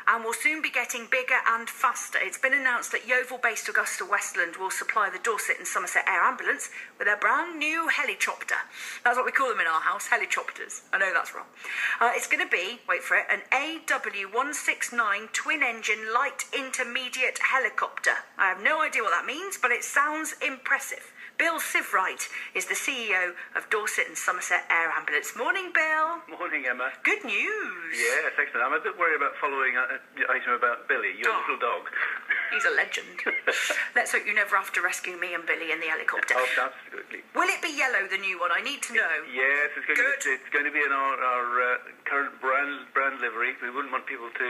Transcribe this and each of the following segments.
and will soon be getting bigger and faster. It's been announced that Yeovil-based Augusta Westland will supply the Dorset and Somerset Air Ambulance with a brand new helicopter. That's what we call them in our house, helicopters. I know that's wrong. It's going to be, wait for it, an AW169 twin-engine light intermediate helicopter. I have no idea what that means, but it sounds impressive. Bill Sivewright is the CEO of Dorset and Somerset Air Ambulance. Morning, Bill. Morning, Emma. Good news. Yes, excellent. I'm a bit worried about following the item about Billy, your little dog. He's a legend. Let's hope you never have to rescue me and Billy in the helicopter. Oh, absolutely. Will it be yellow, the new one? I need to know. Yes, it's going to be in our current brand livery. We wouldn't want people to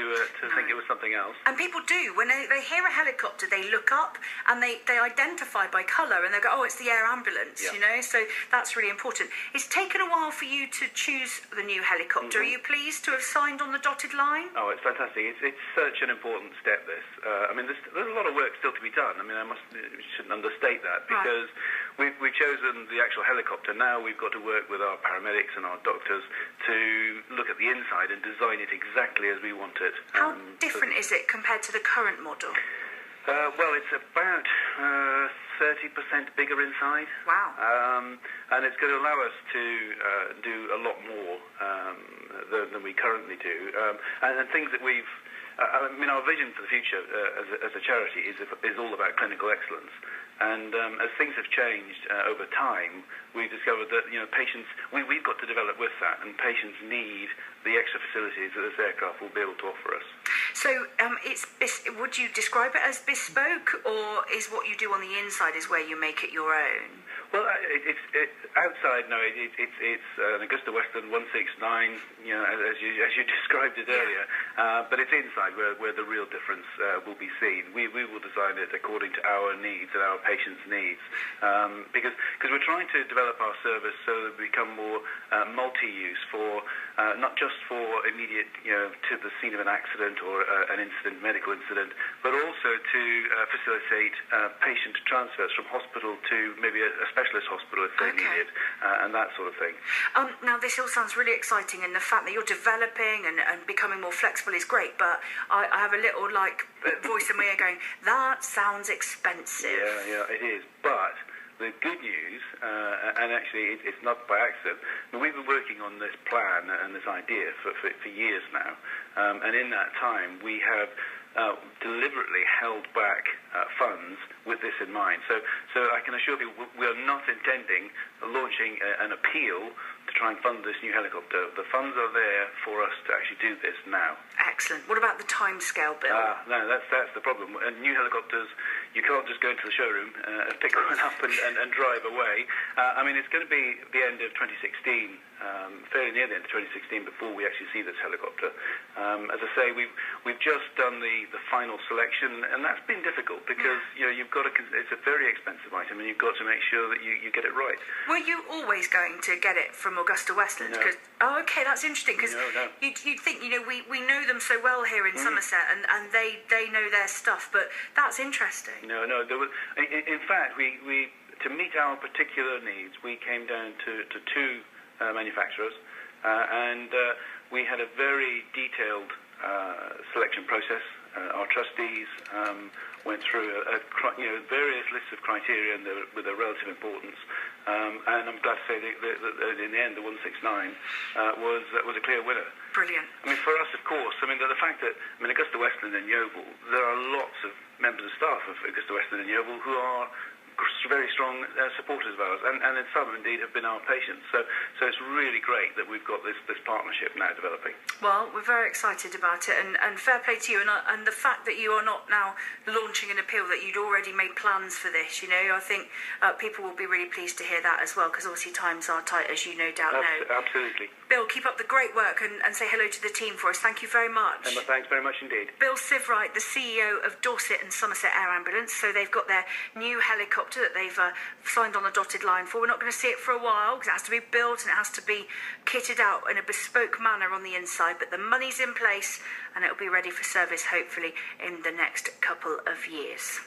think it was something else. And people do. When they hear a helicopter, they look up and they identify by colour and they go, oh, it's the air ambulance, you know? So that's really important. It's taken a while for you to choose the new helicopter. Are you pleased to have signed on the dotted line? Oh, it's fantastic. It's such an important step, this. I mean, there's a lot of work still to be done. I mean, we shouldn't understate that, because we've chosen the actual helicopter. Now we've got to work with our paramedics and our doctors to look at the inside and design it exactly as we want it. How different is it compared to the current model? Well, it's about 30% bigger inside. Wow. And it's going to allow us to do a lot more than we currently do. And things that we've... I mean, our vision for the future as a charity is all about clinical excellence. And as things have changed over time, we've discovered that, you know, patients, we've got to develop with that, and patients need the extra facilities that this aircraft will be able to offer us. So would you describe it as bespoke, or is what you do on the inside is where you make it your own? Well, it's outside. No, it's an Augusta Westland 169. You know, as you described it earlier. But it's inside where the real difference will be seen. We will design it according to our needs and our patients' needs, because we're trying to develop our service so that we become more multi-use for not just for immediate, you know, to the scene of an accident or an incident, medical incident, but also to facilitate patient transfers from hospital to maybe a specialist hospital if they need it, and that sort of thing. Now, this all sounds really exciting, and the fact that you're developing and becoming more flexible is great, but I have a little, like, voice in my ear going, that sounds expensive. Yeah, it is, but the good news, and actually it's not by accident, we've been working on this plan and this idea for years now, and in that time we have deliberately held back funds with this in mind. So I can assure people we are not intending launching an appeal to try and fund this new helicopter. The funds are there for us to actually do this now. Excellent. What about the timescale, Bill? No, that's the problem. New helicopters, you can't just go into the showroom, pick one up and drive away. I mean, it's going to be the end of 2016, fairly near the end of 2016, before we actually see this helicopter. As I say, we've just done the final selection, and that's been difficult because you know you've got to. It's a very expensive item, and you've got to make sure that you get it right. Were you always going to get it from Augusta Westland? No. Okay, that's interesting, because you'd think, you know, we know them so well here in Somerset, and they know their stuff, but that's interesting. No, there was, in fact, we to meet our particular needs, we came down to two manufacturers, and we had a very detailed selection process. Our trustees went through various lists of criteria and with a relative importance, and I'm glad to say that in the end, the 169 was a clear winner. Brilliant. I mean, for us, of course, I mean, the fact that, I mean, Augusta Westland and Yeovil, there are lots of members of staff of Augusta Westland and Yeovil who are very strong supporters of ours, and some indeed have been our patients. So it's really great that we've got this partnership now developing. Well, we're very excited about it, and fair play to you, and the fact that you are not now launching an appeal, that you'd already made plans for this, you know, I think people will be really pleased to hear that as well, because obviously times are tight, as you no doubt know. Absolutely. Bill, keep up the great work, and say hello to the team for us. Thank you very much. Emma, thanks very much indeed. Bill Sivewright, the CEO of Dorset and Somerset Air Ambulance. So they've got their new helicopter that they've signed on the dotted line for. We're not going to see it for a while because it has to be built and it has to be kitted out in a bespoke manner on the inside, but the money's in place and it'll be ready for service hopefully in the next couple of years.